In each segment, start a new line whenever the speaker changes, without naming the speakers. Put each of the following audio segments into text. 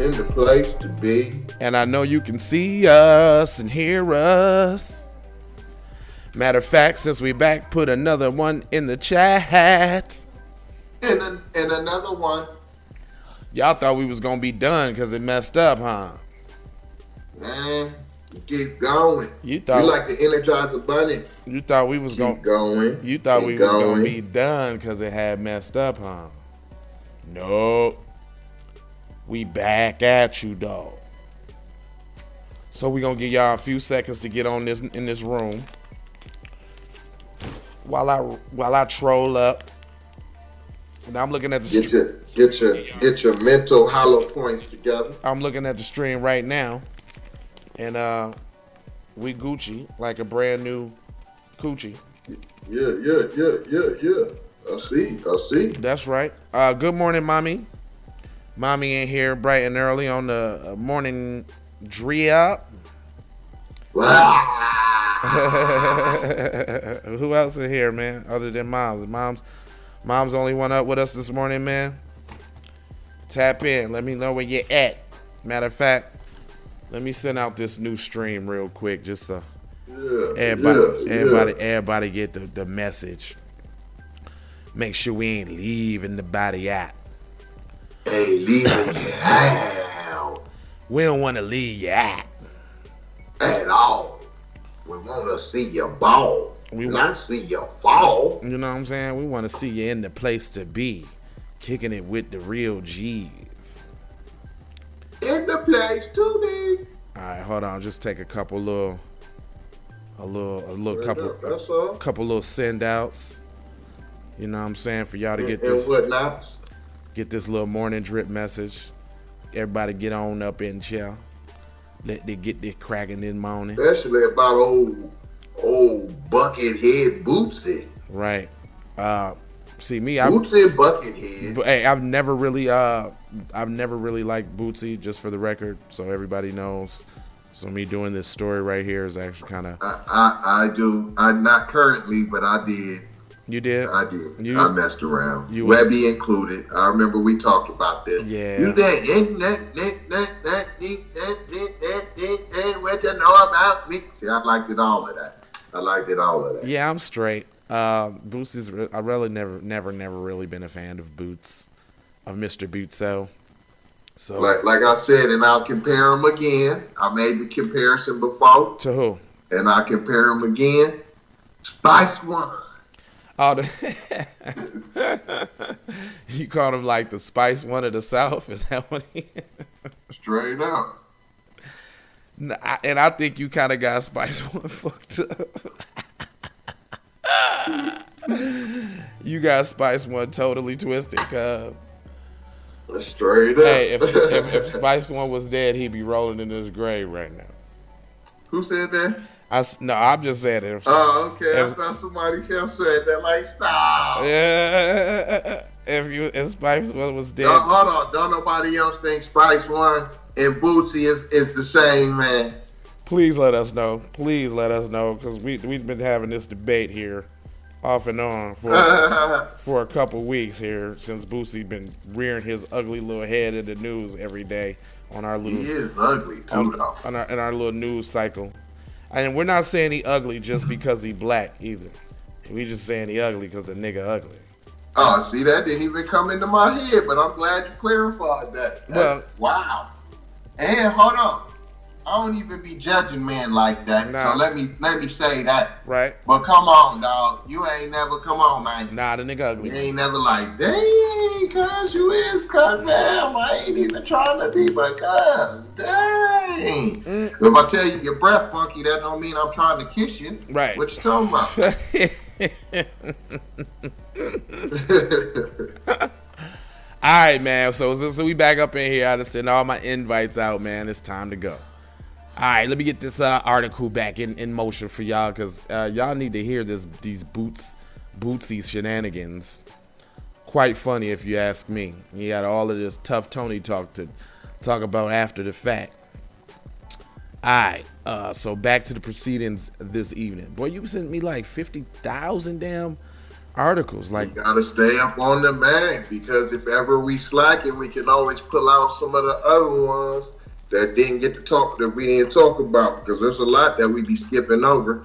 in the place to be.
And I know you can see us and hear us. Matter of fact, since we back, put another one in the chat.
And another one.
Y'all thought we was gonna be done because it messed up, huh?
Man, keep going.
You thought
you like the Energizer Bunny.
You thought we was
keep going.
You thought keep we was going. Gonna be done because it had messed up, huh? No. We back at you, dog. So we gonna give y'all a few seconds to get on this in this room while I troll up. Now I'm looking at the
get your mental hollow points together.
I'm looking at the stream right now, and we Gucci like a brand new coochie.
Yeah. I see.
That's right. Good morning, mommy. Mommy in here bright and early on the morning drip. Who else in here, man? Other than Mom's only one up with us this morning, man. Tap in. Let me know where you're at. Matter of fact, let me send out this new stream real quick, just so everybody get the message. Make sure we ain't leaving the body out.
Hey, leaving you out.
We don't want to leave you out
at all. We want to see you ball. We not see you fall.
You know what I'm saying? We want to see you in the place to be, kicking it with the real G's.
In the place to be.
All right, hold on. Just take a couple little send outs. You know what I'm saying? For y'all to get this.
And whatnots.
Get this little morning drip message. Everybody get on up in chair. Let they get this cracking this morning.
Especially about old bucket head Boosie.
Right. See me,
Boosie bucket head.
Hey, I've never really liked Boosie, just for the record, so everybody knows. So me doing this story right here is actually kind of.
I do. I'm not currently, but I did.
You did?
I did. I messed around. Webby included. I remember we talked about this.
Yeah.
You did. What you know about me? See, I liked it all of that.
Yeah, I'm straight. Boosie's. I really never really been a fan of Boots, of Mr. Bootso. So
like I said, and I'll compare them again. I made the comparison before.
To who?
And I'll compare them again. Spice One.
Oh, you called him like the Spice One of the South? Is that what he?
Straight up.
And I think you kind of got Spice One fucked up. You got Spice One totally twisted, cuz.
Straight up.
Hey, if Spice One was dead, he'd be rolling in his grave right now.
Who said that?
I'm just saying it.
Okay. I thought somebody else said that. Like, stop.
Yeah. If Spice One was dead.
Hold on. Don't nobody else think Spice One and Bootsy is the same, man.
Please let us know. Because we've been having this debate here off and on for a couple weeks here since Boosie been rearing his ugly little head in the news every day on our little.
He is ugly too, though.
In our little news cycle. And we're not saying he ugly just because he black either. We just saying he ugly because the nigga ugly.
Oh, see, that didn't even come into my head, but I'm glad you clarified that. Wow. And hold on. I don't even be judging men like that. Nah. So let me say that.
Right.
But come on, dog. You ain't never, come on, man.
Nah, the nigga ugly.
You ain't never like, dang, cuz you is cut down. I ain't even trying to be, but cuz, dang. If I tell you your breath funky, that don't mean I'm trying to kiss you.
Right.
What you talking about?
All right, man. So we back up in here. I just sent all my invites out, man. It's time to go. All right, let me get this article back in motion for y'all, because y'all need to hear these Bootsy shenanigans. Quite funny if you ask me. You got all of this tough Tony talk to talk about after the fact. All right, so back to the proceedings this evening. Boy, you sent me like 50,000 damn articles. Like,
we gotta stay up on the bag, because if ever we slacking, we can always pull out some of the other ones that we didn't talk about, because there's a lot that we be skipping over.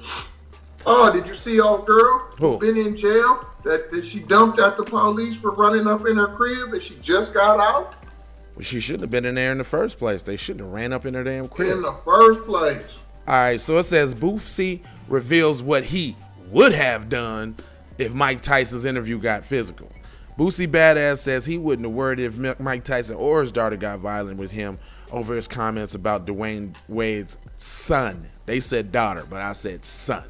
Oh, did you see old girl who been in jail that she dumped at the police for running up in her crib and she just got out?
Well, she shouldn't have been in there in the first place. They shouldn't have ran up in her damn crib.
In the first place.
All right, so it says Boosie reveals what he would have done if Mike Tyson's interview got physical. Boosie Badass says he wouldn't have worried if Mike Tyson or his daughter got violent with him over his comments about Dwayne Wade's son. They said daughter, but I said son.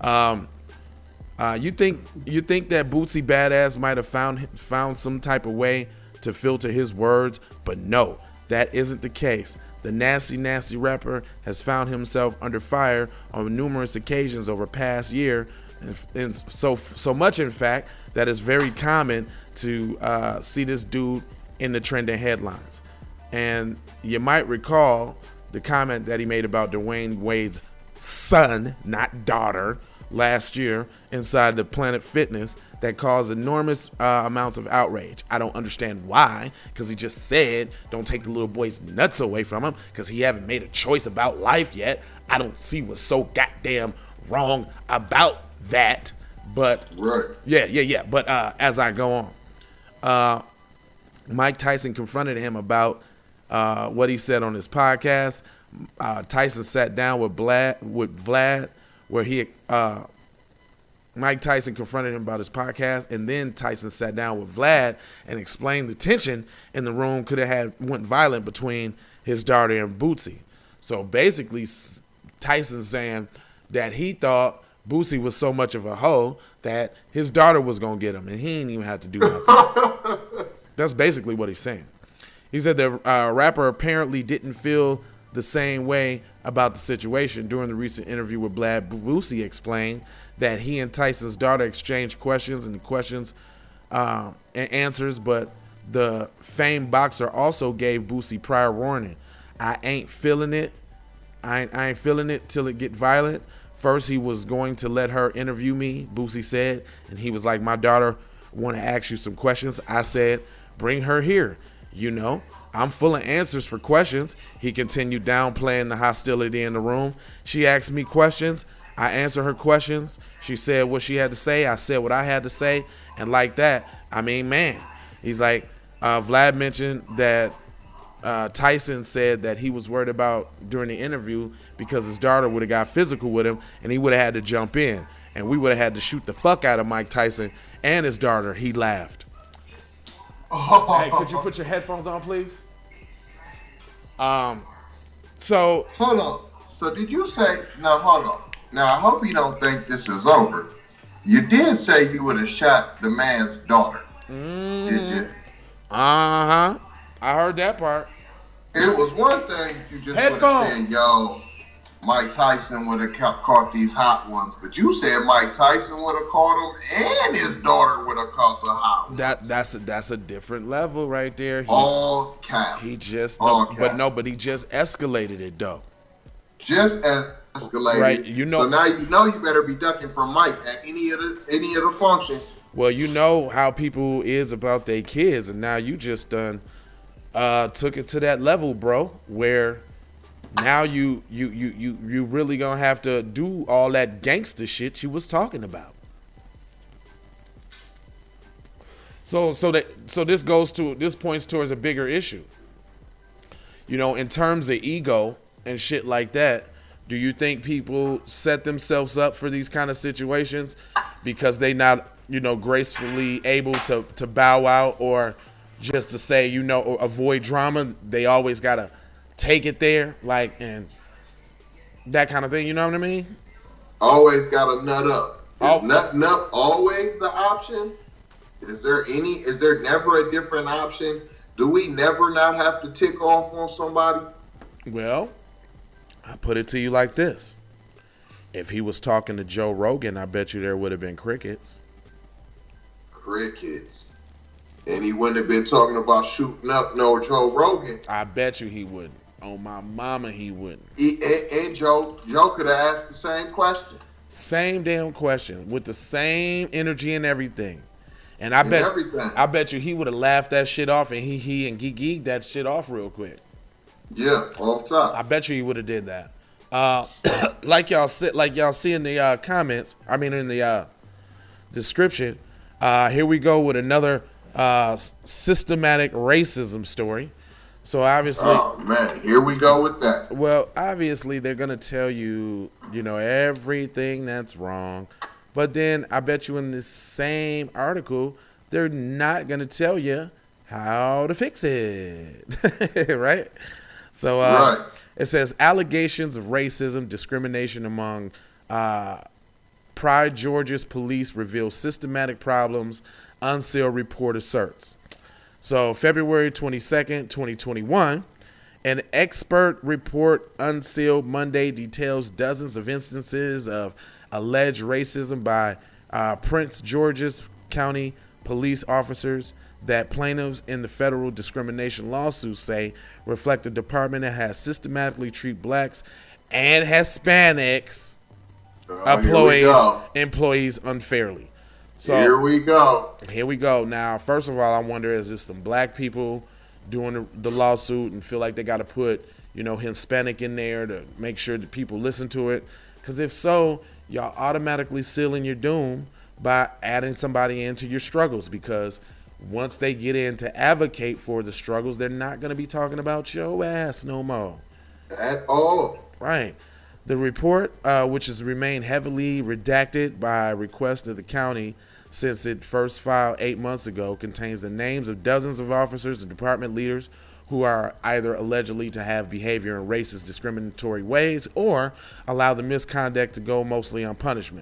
You think that Boosie Badass might have found some type of way to filter his words, but no, that isn't the case. The nasty rapper has found himself under fire on numerous occasions over past year, and so much in fact that it's very common to see this dude in the trending headlines. And you might recall the comment that he made about Dwayne Wade's son, not daughter, last year inside the Planet Fitness that caused enormous amounts of outrage. I don't understand why, because he just said don't take the little boy's nuts away from him because he haven't made a choice about life yet. I don't see what's so goddamn wrong about that. But
right.
Yeah. But as I go on, Mike Tyson confronted him about what he said on his podcast. Tyson sat down with Vlad, where Mike Tyson confronted him about his podcast, and then Tyson sat down with Vlad and explained the tension in the room could have went violent between his daughter and Boosie. So basically, Tyson saying that he thought Boosie was so much of a hoe that his daughter was gonna get him, and he didn't even have to do nothing. That's basically what he's saying. He said the rapper apparently didn't feel the same way about the situation. During the recent interview with Vlad, Boosie explained that he and Tyson's daughter exchanged questions and answers, but the famed boxer also gave Boosie prior warning. I ain't feeling it till it get violent. First, he was going to let her interview me, Boosie said, and he was like, my daughter want to ask you some questions. I said, bring her here. You know, I'm full of answers for questions. He continued downplaying the hostility in the room. She asked me questions. I answered her questions. She said what she had to say. I said what I had to say. And like that, I mean, man, he's like, Vlad mentioned that Tyson said that he was worried about during the interview because his daughter would have got physical with him and he would have had to jump in and we would have had to shoot the fuck out of Mike Tyson and his daughter. He laughed. Hey, could you put your headphones on, please? So
hold on. So did you say? Now hold on. Now I hope you don't think this is over. You did say you would have shot the man's daughter. Did you?
I heard that part.
It was one thing if you just would have said, "Yo, Mike Tyson would have caught these hot ones," but you said Mike Tyson would have caught them and his daughter would have caught the hot ones.
That's a different level right there.
All cap.
He just but he just escalated it though.
Just escalated.
Right, you know.
So now you know you better be ducking from Mike at any of the functions.
Well, you know how people is about their kids, and now you just done took it to that level, bro, where now you really gonna have to do all that gangster shit you was talking about. So this points towards a bigger issue. You know, in terms of ego and shit like that, do you think people set themselves up for these kind of situations because they not, you know, gracefully able to bow out or just to say, you know, or avoid drama? They always gotta take it there, like, and that kind of thing. You know what I mean?
Always gotta nut up. Is nutting up always the option? Is there never a different option? Do we never not have to tick off on somebody?
Well, I put it to you like this. If he was talking to Joe Rogan, I bet you there would have been crickets.
Crickets. And he wouldn't have been talking about shooting up no Joe Rogan.
I bet you he wouldn't. On my mama, he wouldn't.
And Joe could have asked the same question.
Same damn question with the same energy and everything. And I bet you he would have laughed that shit off and he and geeked that shit off real quick.
Yeah, off top.
I bet you he would have did that. Like y'all see in the comments. I mean in the description. Here we go with another systematic racism story. So obviously,
oh man, here we go with that.
Well, obviously they're gonna tell you, everything that's wrong, but then I bet you in this same article they're not gonna tell you how to fix it, right? So right. It says allegations of racism, discrimination among Pride Georgia's police reveal systematic problems, unsealed report asserts. So February 22nd, 2021, an expert report unsealed Monday details dozens of instances of alleged racism by Prince George's County police officers that plaintiffs in the federal discrimination lawsuit say reflect a department that has systematically treated blacks and Hispanics employees unfairly. So
here we go.
Now, first of all, I wonder, is this some black people doing the lawsuit and feel like they got to put, Hispanic in there to make sure that people listen to it? Because if so, y'all automatically sealing your doom by adding somebody into your struggles, because once they get in to advocate for the struggles, they're not going to be talking about your ass no more.
At all.
Right. The report, which has remained heavily redacted by request of the county since it first filed 8 months ago, contains the names of dozens of officers and department leaders who are either allegedly to have behavior in racist, discriminatory ways or allow the misconduct to go mostly unpunished.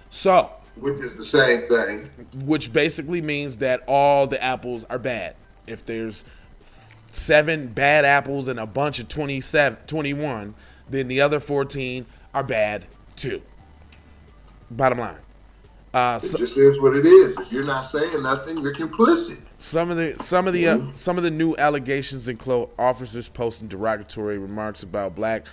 So,
which is the same thing.
Which basically means that all the apples are bad. If there's 7 bad apples and a bunch of 21, then the other 14 are bad too. Bottom line.
It just is what it is. If you're not saying nothing, you're complicit.
Some of the new allegations include officers posting derogatory remarks about black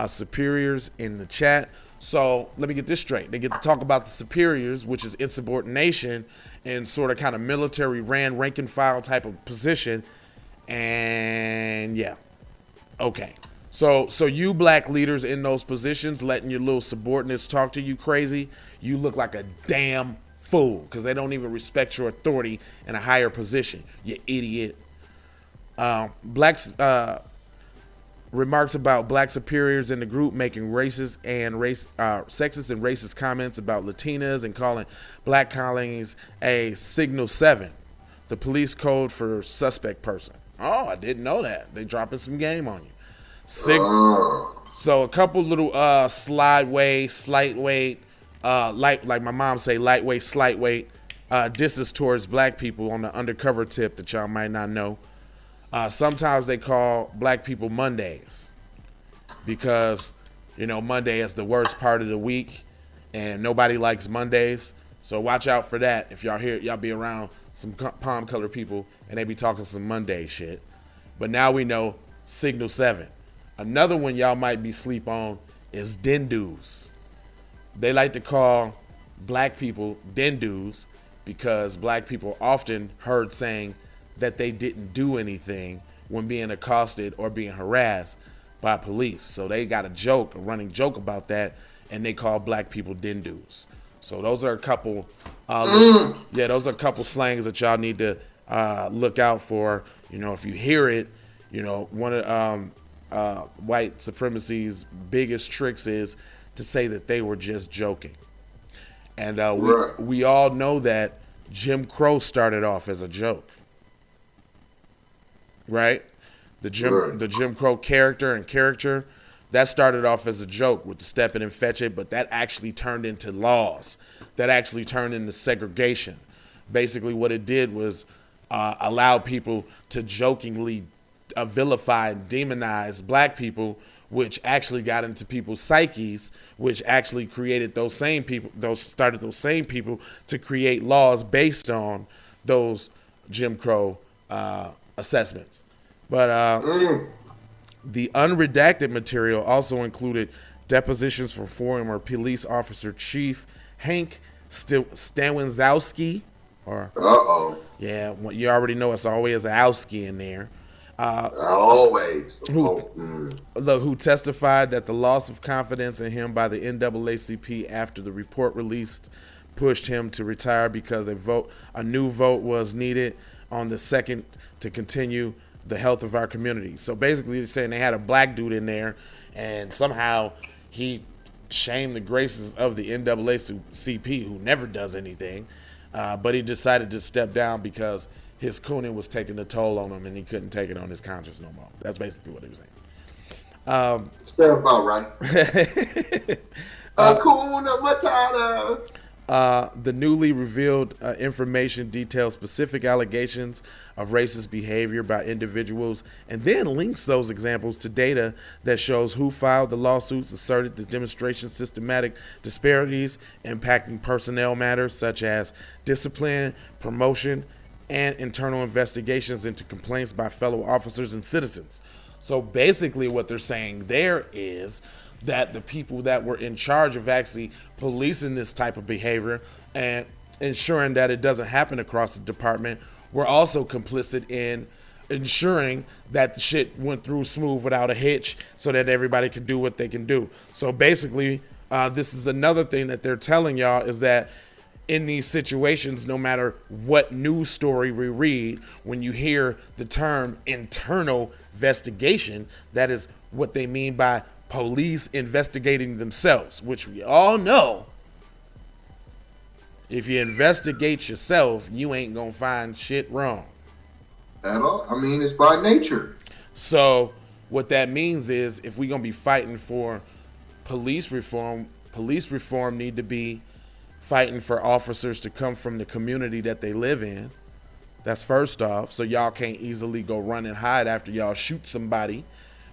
superiors in the chat. So let me get this straight. They get to talk about the superiors, which is insubordination and sort of kind of military rank and file type of position. And yeah, okay. So you black leaders in those positions letting your little subordinates talk to you crazy, you look like a damn fool because they don't even respect your authority in a higher position, you idiot. Remarks about black superiors in the group making racist and sexist and racist comments about Latinas and calling black colleagues a Signal 7, the police code for suspect person. Oh, I didn't know that. They dropping some game on you. So a couple little slight weight, like my mom say, lightweight, slight weight disses towards black people on the undercover tip that y'all might not know. Sometimes they call black people Mondays because, Monday is the worst part of the week and nobody likes Mondays. So watch out for that. If y'all be around some palm colored people and they be talking some Monday shit. But now we know Signal 7. Another one y'all might be sleep on is Dindus. They like to call black people Dindus because black people often heard saying that they didn't do anything when being accosted or being harassed by police. So they got a running joke about that, and they call black people Dindus. So those are a couple slangs that y'all need to look out for. If you hear it, one of white supremacy's biggest tricks is to say that they were just joking. And we all know that Jim Crow started off as a joke. Right? The Jim Crow character that started off as a joke with the step it and fetch it, but that actually turned into laws. That actually turned into segregation. Basically what it did was allow people to jokingly vilify and demonize black people, which actually got into people's psyches, which actually created those same people to create laws based on those Jim Crow assessments. But the unredacted material also included depositions from former police officer Chief Hank Stawinzowski, or yeah, you already know it's always a Owski in there.
Always.
Who testified that the loss of confidence in him by the NAACP after the report released pushed him to retire because a new vote was needed on the 2nd to continue the health of our community. So basically, they're saying they had a black dude in there, and somehow he shamed the graces of the NAACP, who never does anything, but he decided to step down because his cooning was taking a toll on him, and he couldn't take it on his conscience no more. That's basically what he was saying.
Sounds about right. Hakuna Matata.
The newly revealed information details specific allegations of racist behavior by individuals and then links those examples to data that shows who filed the lawsuits, asserted the demonstration systematic disparities impacting personnel matters such as discipline, promotion, and internal investigations into complaints by fellow officers and citizens. So basically what they're saying there is that the people that were in charge of actually policing this type of behavior and ensuring that it doesn't happen across the department were also complicit in ensuring that the shit went through smooth without a hitch so that everybody can do what they can do. So basically, this is another thing that they're telling y'all is that in these situations, no matter what news story we read, when you hear the term internal investigation, that is what they mean by police investigating themselves, which we all know. If you investigate yourself, you ain't gonna find shit wrong.
At all. I mean, it's by nature.
So what that means is if we're gonna be fighting for police reform need to be fighting for officers to come from the community that they live in. That's first off. So y'all can't easily go run and hide after y'all shoot somebody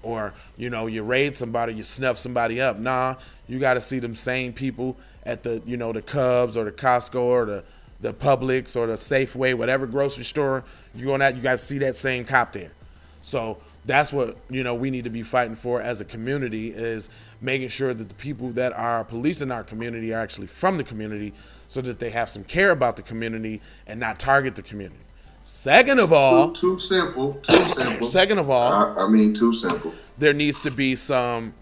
or, you raid somebody, you snuff somebody up. Nah, you got to see them same people at the, the Cubs or the Costco or the Publix or the Safeway, whatever grocery store you go at, you got to see that same cop there. So that's what, we need to be fighting for as a community, is making sure that the people that are policing our community are actually from the community so that they have some care about the community and not target the community. Second of all,
too simple.
Second of all,
too simple.
There needs to be some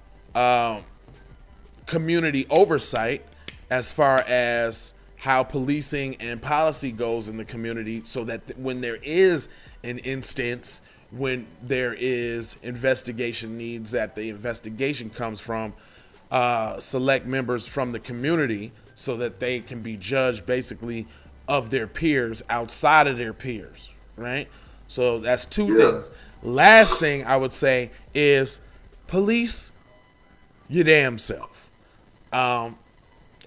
community oversight as far as how policing and policy goes in the community, so that when there is an instance, when there is investigation needs, that the investigation comes from select members from the community so that they can be judged basically of their peers outside of their peers, right? So that's two things. Last thing I would say is police your damn self.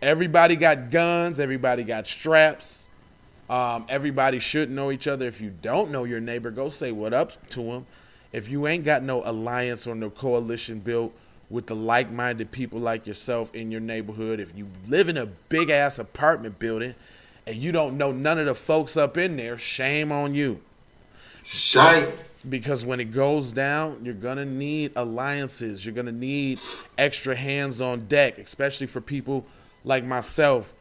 Everybody got guns. Everybody got straps. Everybody should know each other. If you don't know your neighbor, go say what up to him. If you ain't got no alliance or no coalition built with the like-minded people like yourself in your neighborhood, if you live in a big-ass apartment building and you don't know none of the folks up in there, shame on you.
Shame.
Because when it goes down, you're going to need alliances. You're going to need extra hands on deck, especially for people like myself,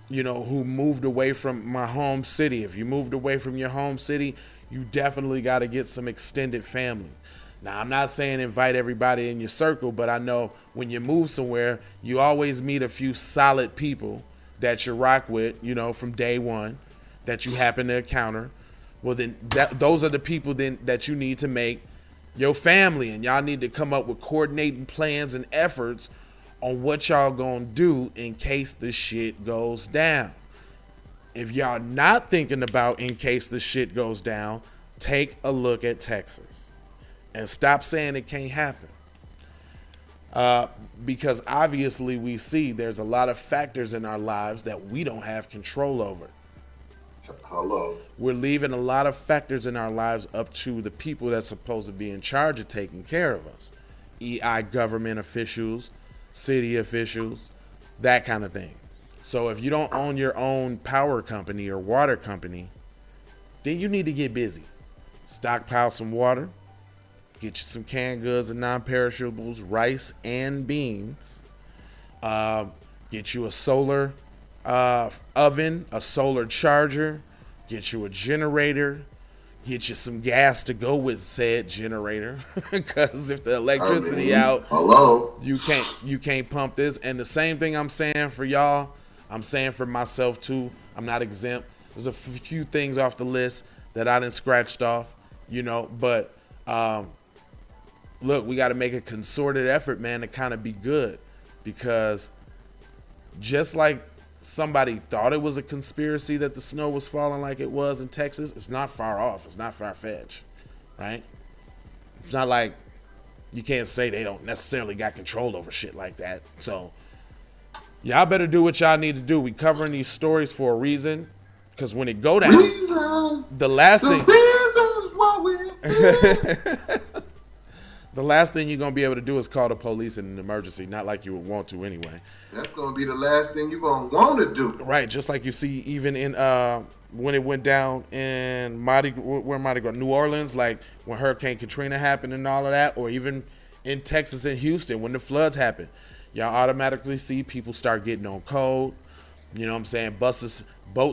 who moved away from my home city. If you moved away from your home city, you definitely got to get some extended family. Now, I'm not saying invite everybody in your circle, but I know when you move somewhere, you always meet a few solid people that you rock with, from day one, that you happen to encounter. Well, then those are the people then that you need to make your family, and y'all need to come up with coordinating plans and efforts on what y'all gonna do in case the shit goes down. If y'all not thinking about in case the shit goes down, take a look at Texas and stop saying it can't happen. Because obviously we see there's a lot of factors in our lives that we don't have control over.
Hello.
We're leaving a lot of factors in our lives up to the people that's supposed to be in charge of taking care of us. EI government officials, city officials, that kind of thing. So if you don't own your own power company or water company, then you need to get busy. Stockpile some water, get you some canned goods and non-perishables, rice and beans, Get you a solar oven, a solar charger, get you a generator, get you some gas to go with said generator, because if the electricity out, you can't pump this. And the same thing I'm saying for y'all, I'm saying for myself too. I'm not exempt. There's a few things off the list that I done scratched off, but look, we got to make a concerted effort, man, to kind of be good, because just like somebody thought it was a conspiracy that the snow was falling like it was in Texas, it's not far off. It's not far-fetched, right? It's not like you can't say they don't necessarily got control over shit like that. So y'all better do what y'all need to do. We covering these stories for a reason, because when it go down, the last thing you're going to be able to do is call the police in an emergency, not like you would want to anyway.
That's going to be the last thing you're going to want to do.
Right, just like you see even in when it went down in New Orleans, like when Hurricane Katrina happened and all of that, or even in Texas and Houston when the floods happened. Y'all automatically see people start getting on code. You know what I'm saying? Boats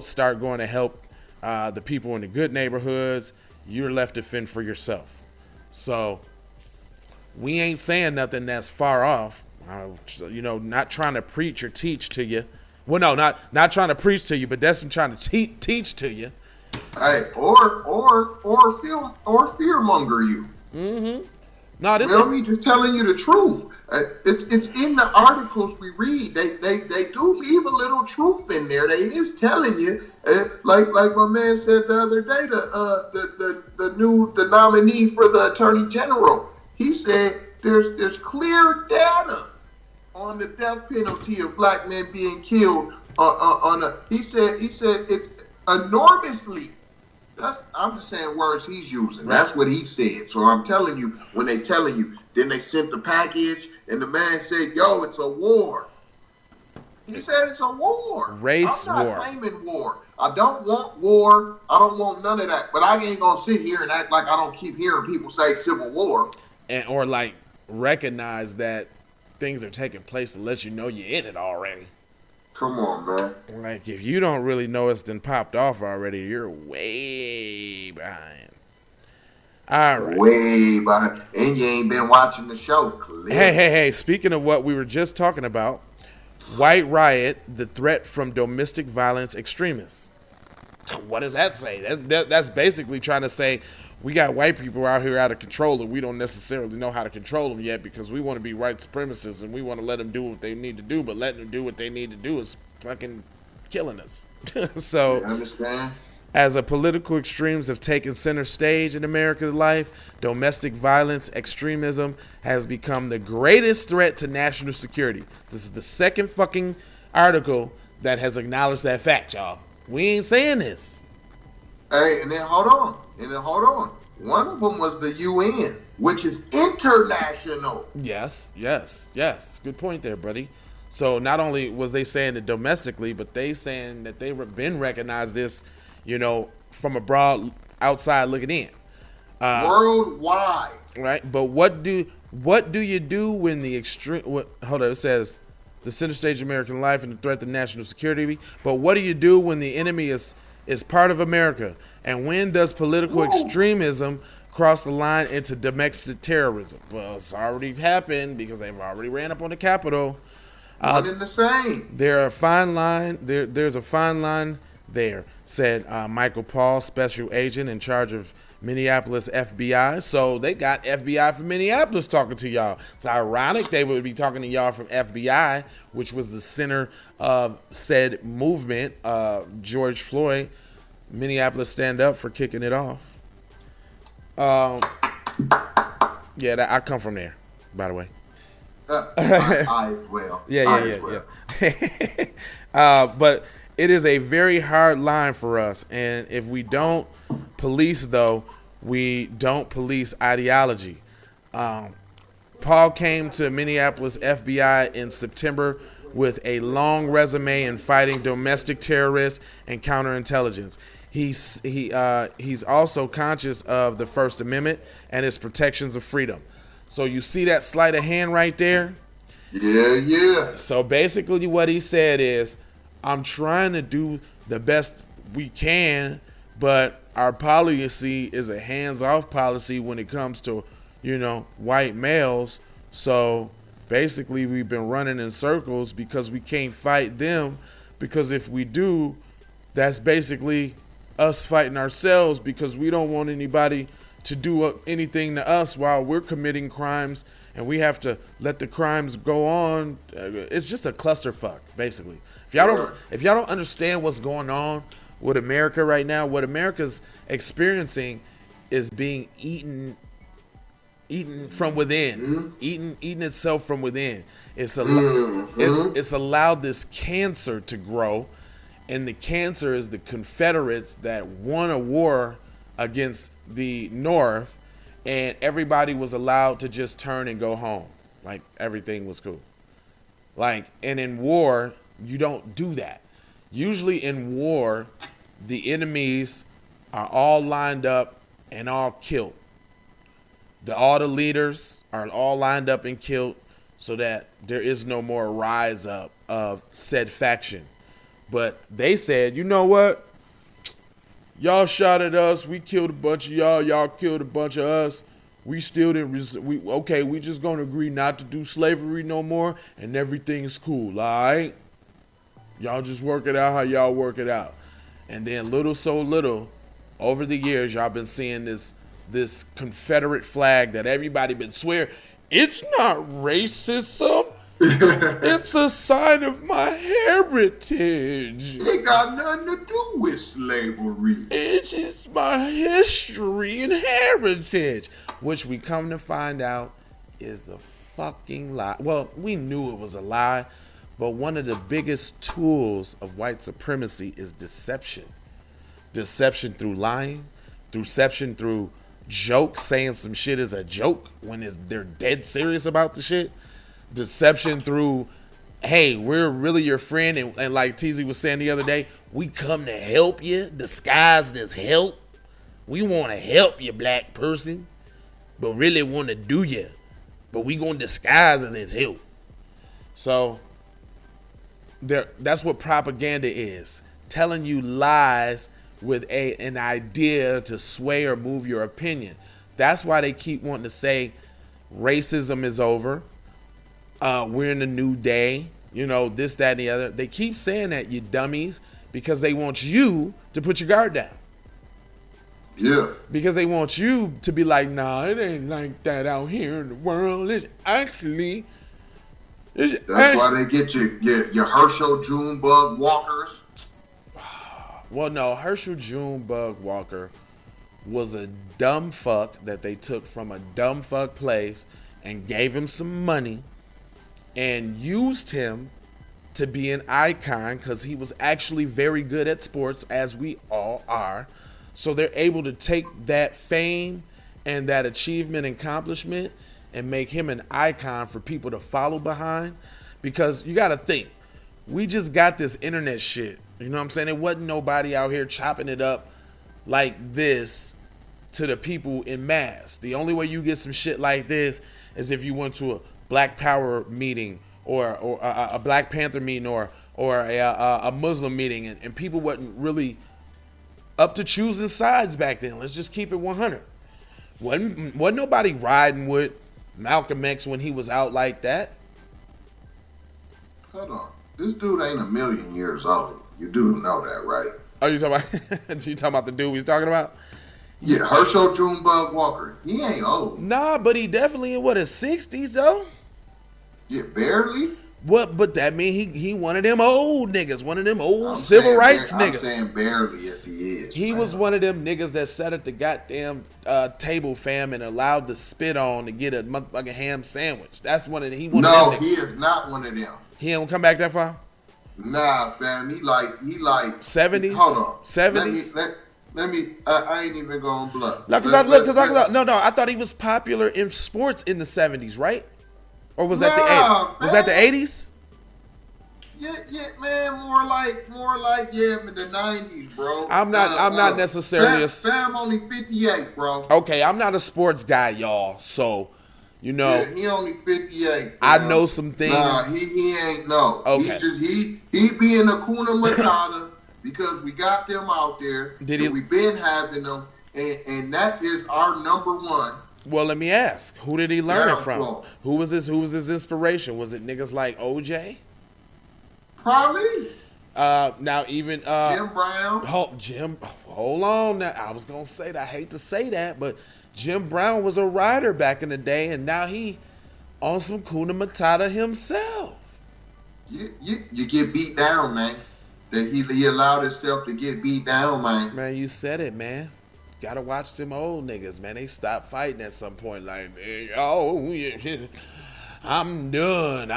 start going to help the people in the good neighborhoods. You're left to fend for yourself. So we ain't saying nothing that's far off. Not trying to preach or teach to you. Well, no, not trying to preach to you, but that's trying to teach to you.
Hey, or fearmonger you.
Mm-hmm. No, this
me just telling you the truth. It's in the articles we read. They do leave a little truth in there. They is telling you, like my man said the other day, the nominee for the Attorney General. He said there's clear data on the death penalty of black men being killed. He said it's enormously. I'm just saying words he's using. That's what he said. So I'm telling you, when they telling you, then they sent the package, and the man said, "Yo, it's a war." He said it's a war. I'm not claiming war. I don't want war. I don't want none of that. But I ain't gonna sit here and act like I don't keep hearing people say civil war.
Or like recognize that things are taking place to let you know you're in it already.
Come on, man.
Like, if you don't really know it's been popped off already, you're way behind. All right.
Way behind. And you ain't been watching the show, clearly.
Hey. Speaking of what we were just talking about, White Riot, the threat from domestic violence extremists. What does that say? That's basically trying to say we got white people out here out of control, and we don't necessarily know how to control them yet, because we want to be white supremacists and we want to let them do what they need to do, but letting them do what they need to do is fucking killing us. So,
you understand?
As a political extremes have taken center stage in America's life, domestic violence extremism has become the greatest threat to national security. This is the second fucking article that has acknowledged that fact, y'all. We ain't saying this.
Hey, and then hold on. One of them was the UN, which is international.
Yes. Good point there, buddy. So not only was they saying it domestically, but they saying that they've been recognized this, from abroad, outside looking in.
Worldwide.
Right. But what do you do when the extreme? It says the center stage of American life and the threat to national security. But what do you do when the enemy is part of America? And when does political extremism cross the line into domestic terrorism? Well, it's already happened because they've already ran up on the Capitol.
One in the same.
There's a fine line there, said Michael Paul, special agent in charge of Minneapolis FBI. So they got FBI from Minneapolis talking to y'all. It's ironic they would be talking to y'all from FBI, which was the center of said movement, George Floyd. Minneapolis stand up for kicking it off. I come from there, by the way.
I will.
Yeah. But it is a very hard line for us, and if we don't police, though, we don't police ideology. Paul came to Minneapolis FBI in September with a long resume in fighting domestic terrorists and counterintelligence. He's also conscious of the First Amendment and its protections of freedom. So you see that sleight of hand right there?
Yeah.
So basically what he said is, I'm trying to do the best we can, but our policy is a hands-off policy when it comes to, white males. So basically we've been running in circles because we can't fight them, because if we do, that's basically us fighting ourselves, because we don't want anybody to do anything to us while we're committing crimes, and we have to let the crimes go on. It's just a clusterfuck, basically. If y'all don't understand what's going on with America right now, what America's experiencing is being eaten from within, eating itself from within. It's allowed this cancer to grow, and the cancer is the Confederates that won a war against the North, and everybody was allowed to just turn and go home. Like, everything was cool. Like, and in war, you don't do that. Usually in war, the enemies are all lined up and all killed. All the leaders are all lined up and killed, so that there is no more rise up of said faction. But they said, you know what? Y'all shot at us. We killed a bunch of y'all. Y'all killed a bunch of us. We still didn't. We just gonna agree not to do slavery no more, and everything's cool. All right. Y'all just work it out how y'all work it out. And then little, over the years, y'all been seeing this Confederate flag that everybody been swear it's not racism. It's a sign of my heritage.
It got nothing to do with slavery.
It's just my history and heritage, which we come to find out is a fucking lie. Well, we knew it was a lie, but one of the biggest tools of white supremacy is deception. Deception through lying, deception through jokes, saying some shit is a joke when they're dead serious about the shit. Deception through, hey, we're really your friend, and like TZ was saying the other day, we come to help you, disguised as help. We want to help you, black person, but really want to do you, but we gonna disguise as help. So that's what propaganda is, telling you lies with an idea to sway or move your opinion. That's why they keep wanting to say racism is over. We're in a new day, this, that, and the other. They keep saying that, you dummies, because they want you to put your guard down.
Yeah.
Because they want you to be like, nah, it ain't like that out here in the world. It's actually...
That's why they get your Herschel Junebug walkers.
Well, no, Herschel Junebug Walker was a dumb fuck that they took from a dumb fuck place and gave him some money and used him to be an icon because he was actually very good at sports, as we all are. So they're able to take that fame and that achievement and accomplishment and make him an icon for people to follow behind. Because you got to think, we just got this internet shit. You know what I'm saying? It wasn't nobody out here chopping it up like this to the people in mass. The only way you get some shit like this is if you went to a Black Power meeting or a Black Panther meeting or a Muslim meeting, and people wasn't really up to choosing sides back then. Let's just keep it 100. Wasn't nobody riding with Malcolm X when he was out like that.
Hold on. This dude ain't a million years old. You do know that, right?
Oh, you talking about the dude we was talking about?
Yeah, Herschel Junebug Walker. He ain't old.
Nah, but he definitely in his 60s though.
Yeah, barely.
What? But that mean he one of them old niggas, one of them old civil rights niggas.
I'm saying barely if he is.
He was one of them niggas that sat at the goddamn table, fam, and allowed to spit on to get a motherfucking ham sandwich. That's one of them.
No, he is not one of them.
He don't come back that far.
Nah, fam. He like
70s.
Hold on.
70s.
Let me. I ain't even going bluff.
No, I thought he was popular in sports in the 70s, right? Or was that the 80s? Was that the 80s?
Yeah, man. More like the 90s, bro.
I'm not necessarily
Fam only 58, bro.
Okay, I'm not a sports guy, y'all. So, You know,
yeah, he only 58.
I know some things.
Nah, he ain't no.
Okay.
He's just he being a Kuna Matata because we got them out there. We been having them, and that is our number one.
Well, let me ask, who did he learn it from? Who was his inspiration? Was it niggas like OJ?
Probably.
Now even
Jim Brown.
Hold on. Now I was gonna say that. I hate to say that, but Jim Brown was a writer back in the day, and now he on some Kuna Matata himself.
You get beat down, man. That he allowed himself to get beat down, man.
Man, you said it, man. Gotta watch them old niggas, man. They stopped fighting at some point. Like, man, I'm done.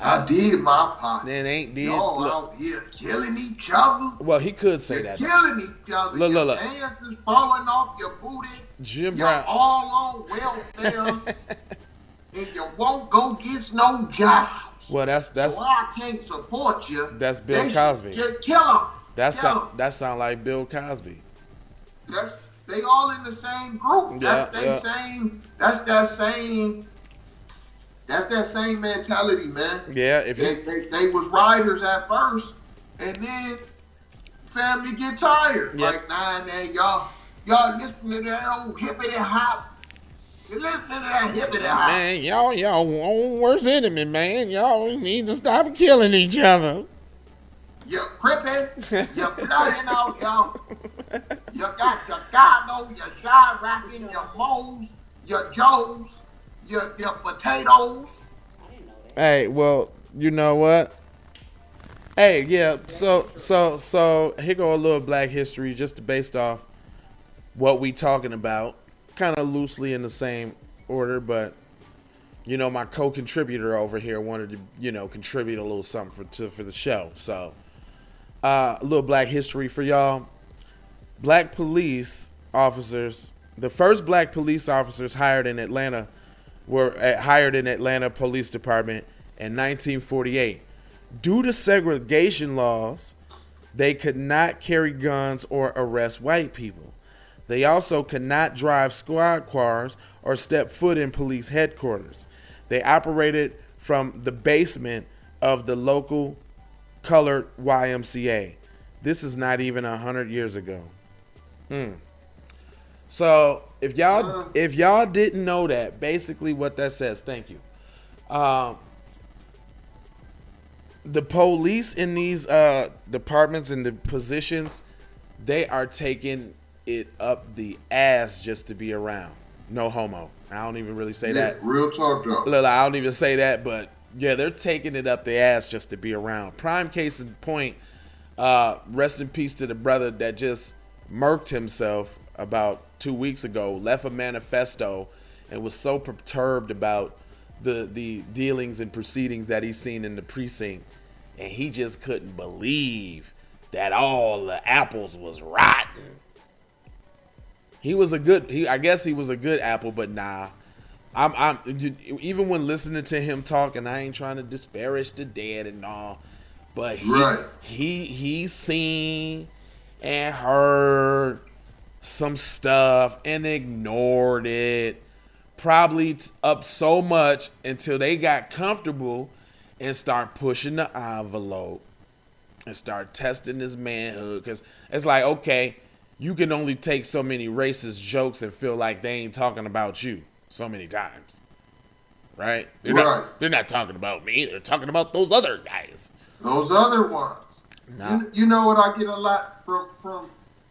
I did my part.
Then ain't did.
Y'all out here killing each other.
Well, he could say that.
Killing each other. Your pants is falling off your booty.
Jim Brown.
You're all on welfare. And you won't go get no jobs.
Well, that's
so I can't support you.
That's Bill Cosby.
Kill him.
That sound like Bill Cosby.
They all in the same group. That's that same mentality, man.
Yeah, if
they was riders at first, and then family get tired. Yep. Like, nah, man, y'all listen to that old hippity hop. You listen to that hippity hop.
Man, y'all worst enemy, man. Y'all need to stop killing each other.
You're crippin', you're blooding out, y'all. You got your Gardo, your Chirac, your Moles, your Joes, your potatoes.
Hey, well, you know what? Hey, yeah, so here go a little Black history just based off what we talking about. Kind of loosely in the same order, but you know, my co-contributor over here wanted to, you know, contribute a little something for the show. So, a little Black history for y'all. Black police officers, the first Black police officers hired in Atlanta Police Department in 1948. Due to segregation laws, they could not carry guns or arrest white people. They also could not drive squad cars or step foot in police headquarters. They operated from the basement of the local colored YMCA. This is not even 100 years ago. So if y'all didn't know that, basically what that says, thank you. The police in these departments and the positions, they are taking it up the ass just to be around. No homo. I don't even really say that.
Real talk though.
Look, I don't even say that, but yeah, they're taking it up the ass just to be around. Prime case in point, rest in peace to the brother that just murked himself about 2 weeks ago, left a manifesto and was so perturbed about the dealings and proceedings that he's seen in the precinct, and he just couldn't believe that all the apples was rotten. I guess he was a good apple, but nah. I'm even when listening to him talk, and I ain't trying to disparage the dead and all, but he's seen and heard some stuff and ignored it, probably up so much until they got comfortable and start pushing the envelope and start testing his manhood. Because it's like, okay, you can only take so many racist jokes and feel like they ain't talking about you so many times, right? They're not talking about me. They're talking about those other guys.
Those other ones. Nah. You know what I get a lot from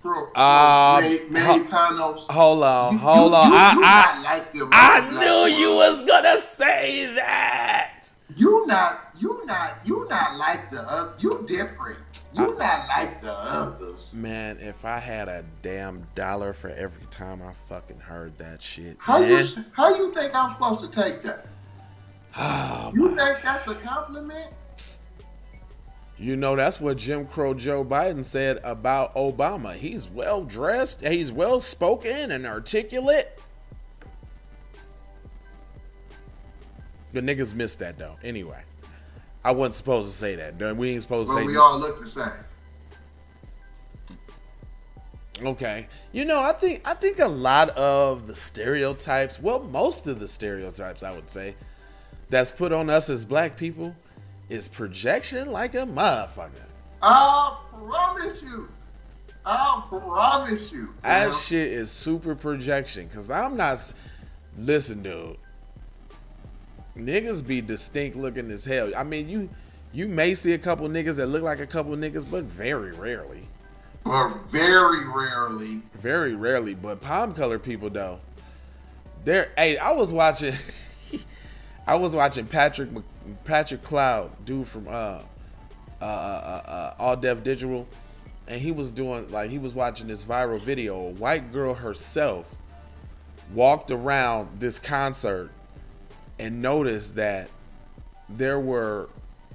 Mexicanos.
Hold on. I knew you was gonna say that.
You not like the other. You different. You not like the others.
Man, if I had a damn dollar for every time I fucking heard that shit.
How you think I'm supposed to take that? You think that's a compliment?
You know, that's what Jim Crow Joe Biden said about Obama. He's well dressed, he's well spoken and articulate. The niggas missed that though. Anyway, I wasn't supposed to say that. We ain't supposed to say.
We all look the same.
Okay. You know, I think a lot of the stereotypes, well, most of the stereotypes, I would say, that's put on us as black people is projection like a motherfucker.
I promise you. I promise you.
That shit is super projection. Cause I'm not. Listen, dude. Niggas be distinct looking as hell. I mean, you may see a couple niggas that look like a couple niggas, but very rarely.
Very rarely.
Very rarely. But palm color people though. Hey, I was watching Patrick Cloud, dude from All Def Digital, and he was watching this viral video. A white girl herself walked around this concert and noticed that there were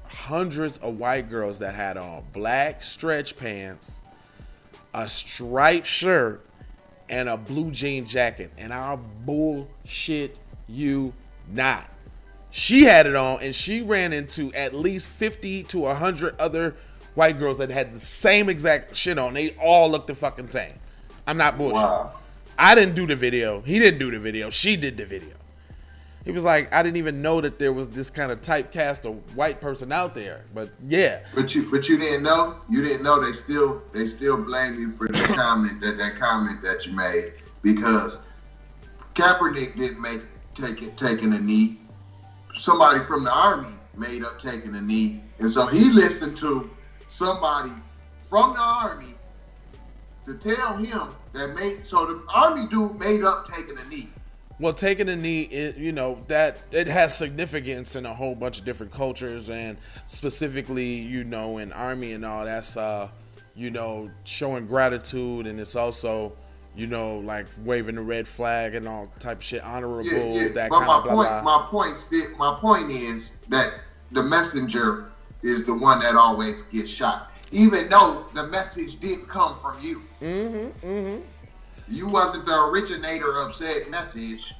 hundreds of white girls that had on black stretch pants, a striped shirt, and a blue jean jacket. And I'll bullshit you not. She had it on, and she ran into at least 50 to 100 other white girls that had the same exact shit on. They all looked the fucking same. I'm not bullshit. Wow. I didn't do the video. He didn't do the video. She did the video. He was like, I didn't even know that there was this kind of typecast of white person out there. But yeah.
But you didn't know? You didn't know they still blame you for the comment that you made, because Kaepernick didn't taking a knee. Somebody from the Army made up taking a knee. And so he listened to somebody from the Army to tell him so the Army dude made up taking a knee.
Well, taking a knee, that it has significance in a whole bunch of different cultures, and specifically, in Army and all, that's, showing gratitude, and it's also, like waving the red flag and all type of shit, honorable, that
but
kind of blah, blah.
My point is that the messenger is the one that always gets shot, even though the message didn't come from you. You wasn't the originator of said message,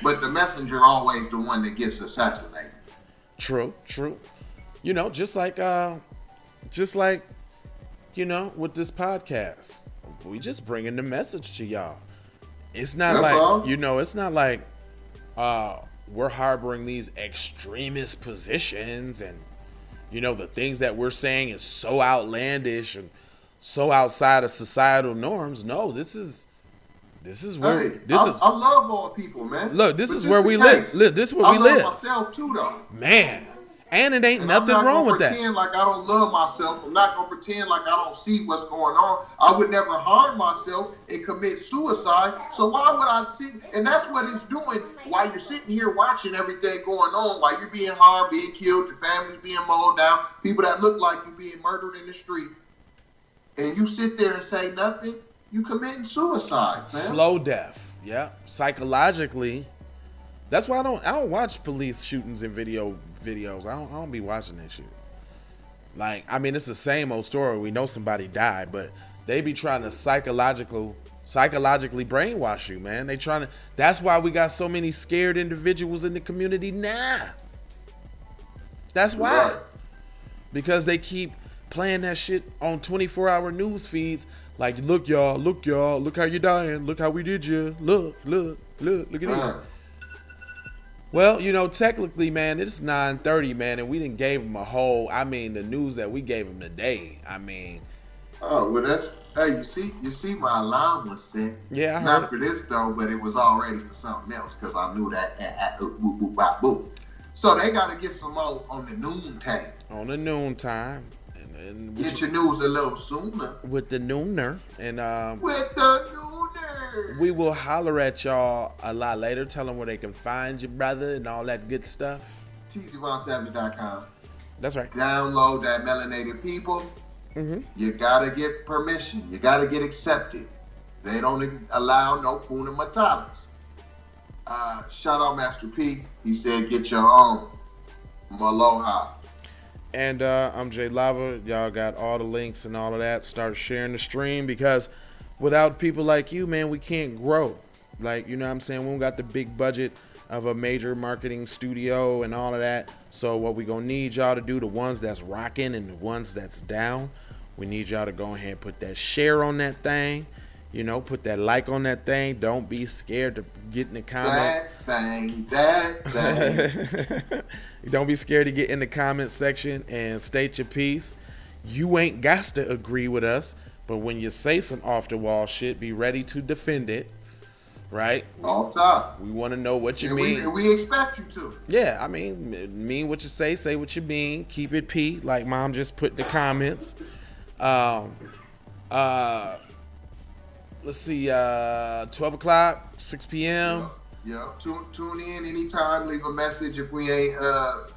but the messenger always the one that gets assassinated.
True. Just like with this podcast, we just bringing the message to y'all. It's not it's not like we're harboring these extremist positions, and the things that we're saying is so outlandish and so outside of societal norms. No, this is where I
love all people, man.
Look, this is where we live. Look, this is where we live.
I love myself too, though.
Man, and it ain't nothing wrong with that.
I'm not gonna pretend like I don't love myself. I'm not gonna pretend like I don't see what's going on. I would never harm myself and commit suicide. So why would I sit? And that's what it's doing while you're sitting here watching everything going on, while you're being harmed, being killed, your family's being mowed down, people that look like you being murdered in the street, and you sit there and say nothing. You committing suicide, man.
Slow death. Yeah. Psychologically. That's why I don't watch police shootings in videos. I don't be watching that shit. Like, I mean, it's the same old story. We know somebody died, but they be trying to psychologically brainwash you, man. That's why we got so many scared individuals in the community now. That's why. Right. Because they keep playing that shit on 24-hour news feeds. Like, look y'all, look how you dying, look how we did you, look at it. Well, technically, man, it's 9:30, man, and we didn't gave them the news that we gave them today. I mean.
Oh, well, hey, you see my alarm was set.
Yeah, I heard
Not for this, though, but it was already for something else, because I knew that, boop. So they got to get some more on the noon time.
On the noon time.
Get your news a little sooner.
With the nooner. And
with the nooner.
We will holler at y'all a lot later. Tell them where they can find you, brother, and all that good stuff.
TZVonSavage.com.
That's right.
Download that Melanated People. Mm-hmm. You gotta get permission. You gotta get accepted. They don't allow no Puna Matatas. Shout out Master P. He said get your own. Maloha.
And I'm Jay Lava. Y'all got all the links and all of that. Start sharing the stream, because without people like you, man, we can't grow. Like, you know what I'm saying? We don't got the big budget of a major marketing studio and all of that. So what we gonna need y'all to do, the ones that's rocking and the ones that's down, we need y'all to go ahead and put that share on that thing. You know, put that like on that thing. Don't be scared to get in the comments.
That thing.
Don't be scared to get in the comment section and state your piece. You ain't got to agree with us, but when you say some off the wall shit, be ready to defend it. Right?
Off top.
We want to know what you mean.
We expect you to.
Yeah, I mean what you say what you mean. Keep it P, like Mom just put in the comments. Let's see, 12 o'clock, 6 p.m.
Yeah. Tune in anytime. Leave a message if we ain't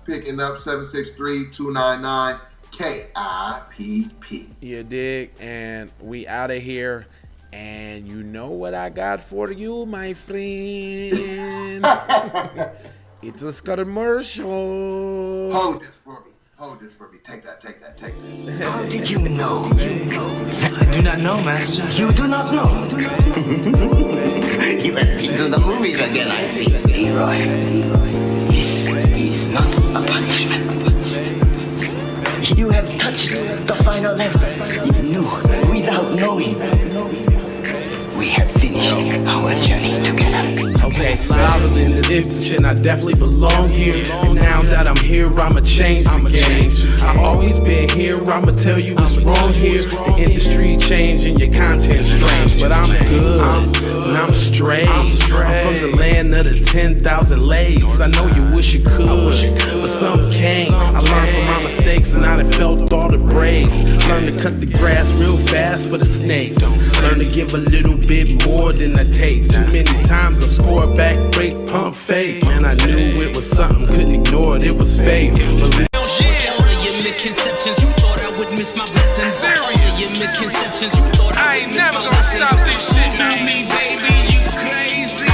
picking up 763-299-KIPP.
You dig? And we out of here. And you know what I got for you, my friend? It's a commercial.
Hold this for me. Take that.
How did you know? I do not know, Master. You do not know. You have been to the movies again, I see. Leroy, this is not a punishment. You have touched the final level. You knew without knowing. We have finished our journey together.
Okay, I was in the Edition, I definitely belong here. And now that I'm here, I'ma change the game. I've always been here, I'ma tell you what's wrong here. The industry changing, your content strange. But I'm good, and I'm straight. I'm from the land of the 10,000 lakes. I know you wish you could, but some can't. I learned from my mistakes and I done felt all the breaks. Learn to cut the grass real fast for the snakes. Learn to give a little bit more than I take. Too many times I score back, break, pump, fake. Man, I knew it was something, couldn't ignore it, it was fake.
All of your misconceptions, you thought I would miss my blessings. Serious. All of your misconceptions, you thought I ain't never gonna stop this shit, man. Me, baby, you crazy.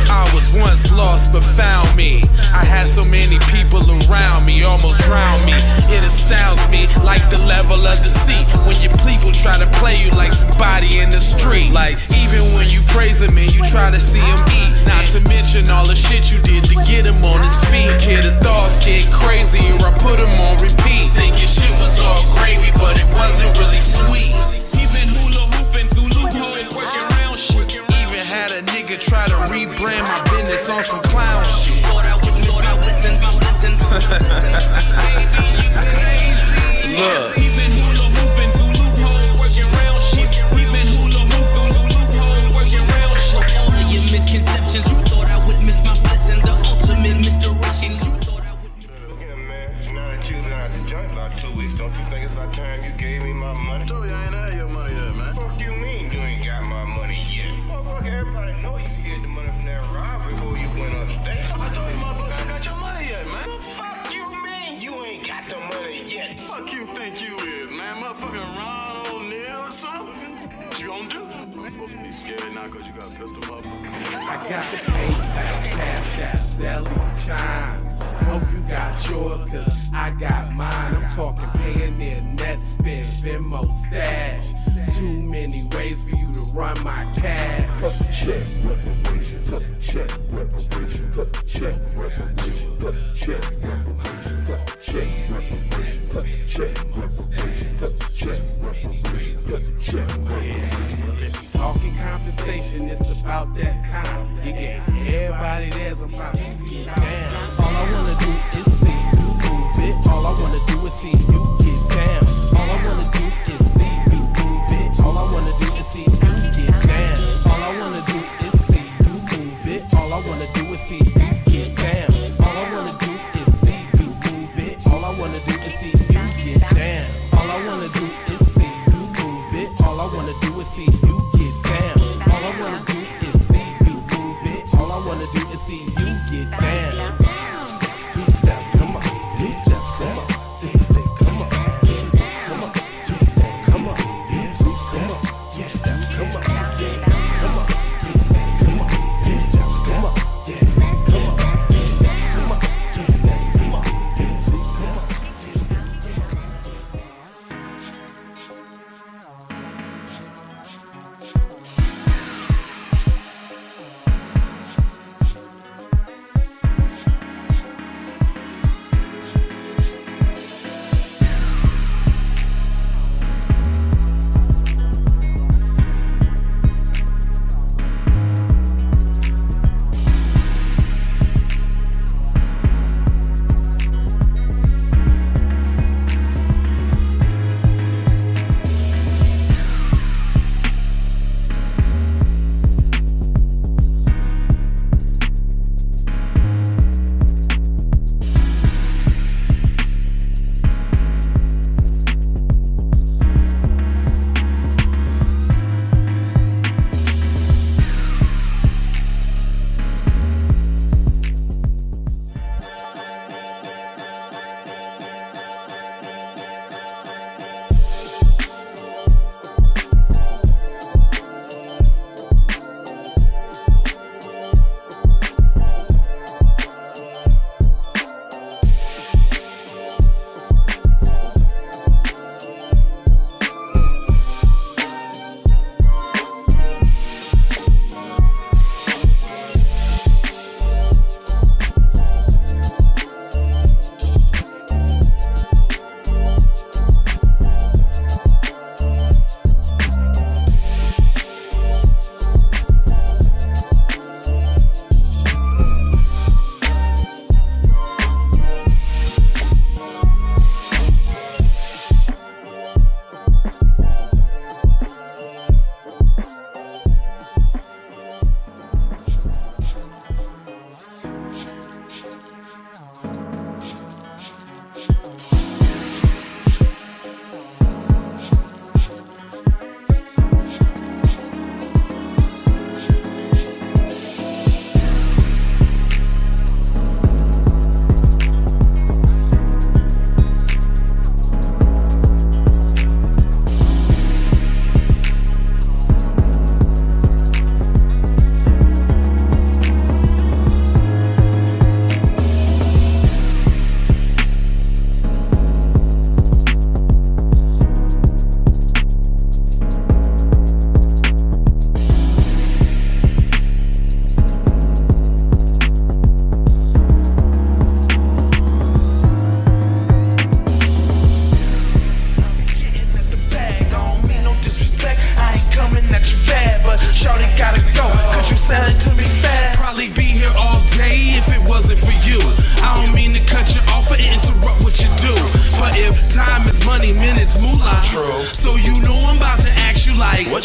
I was once lost but found me. I had so many people around me, almost drowned me. It astounds me like the level of deceit when your people try to play you like somebody in the street. Like even when you praise him and you try to see him eat. Not to mention all the shit you did to get him on his feet. Kid, the thoughts get crazy or I put him on repeat. Thinking shit was all gravy but it wasn't really sweet. Even hula hooping through loopholes, working around shit. Even had a nigga try to rebrand my business on some clown shit. Thought I would miss my blessings, my blessing. Look. Even hula hooping through loopholes, working around shit. Even hula hooping through loopholes, working around shit. All of your misconceptions, you thought I would miss my blessing. The ultimate misdirection, you thought I would miss.
Look at man, now that you've been out the joint about 2 weeks, don't you think it's about time you gave me my money? I told you I ain't had your money yet, man. Fuck you mean you ain't got my money yet? Motherfucker, everybody know you get the money from that robbery before you went on the date. I told you, motherfucker, I ain't got your money yet, man. Fuck you mean you ain't got the money yet? Fuck you think you is, man? Motherfucking Ron O'Neal or something? What you gonna do? I'm supposed to be scared now because you got a pistol, motherfucker.
I got the PayPal, Cash App, Zelle, Chime. Hope you got yours, cause I got mine. I'm talking Payoneer, Netspend, Venmo, Stash. Too many ways for you to run my cash. Check, reparation, check, reparation, check, reparation, check, reparation, check, reparation, check, reparation, check, reparation, check. Yeah, well, if you talking compensation, it's about that time. You get everybody theirs, I'm trying to get down. All I wanna do is see you move it. All I wanna do is see you get down. All I wanna do is see you move it. All I wanna do is see you get down. All I wanna do is see you move it. All I wanna do is see you get down. All I wanna do is see you move it. All I wanna do is see you get down. All I wanna do is see you move it. All I wanna do is see you get down. All I wanna do is see you move it. All I wanna do is see you get down. Two step, come on. Two steps, come on. This is it, come on. This is it, come on. Two step, come on. Yeah, two step, two step, come on. Yeah, come on. Two step, come on. Two steps, come on. Yeah, come on. Two steps, come on. Two steps, come on. Yeah, two steps, come on.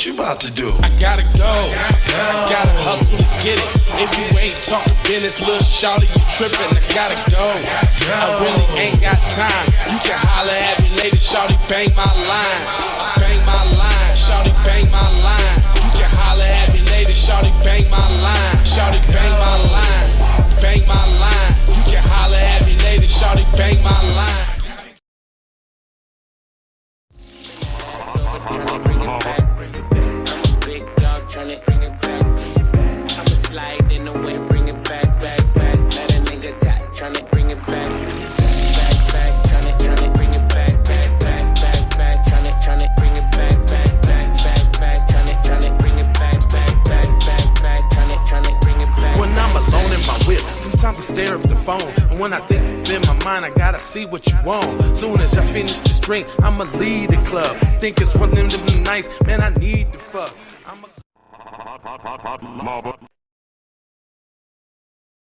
what you about to do?
I gotta go. I gotta hustle to get it. If you ain't talking business, little shawty, you trippin'. I gotta go. I really ain't got time. You can holler at me later, shawty, bang my line. Bang my line, shawty, bang my line. You can holler at me later, shawty, bang my line. Shawty, bang my line. Bang my line. You can holler at me later, shawty, bang my line.
Tryna bring it back. I'm a big dog tryna bring it back. I'ma slide in the way to bring it back. Let a nigga tap tryna bring it back. Tryna bring it back. Tryna bring it back. Tryna bring it back. Tryna bring it back.
When I'm alone in my whip, sometimes I stare at the phone. And when I think in my mind, I gotta see what you want. Soon as I finish this drink, I'ma leave the club. Think it's one of them nights, man, I need to fuck.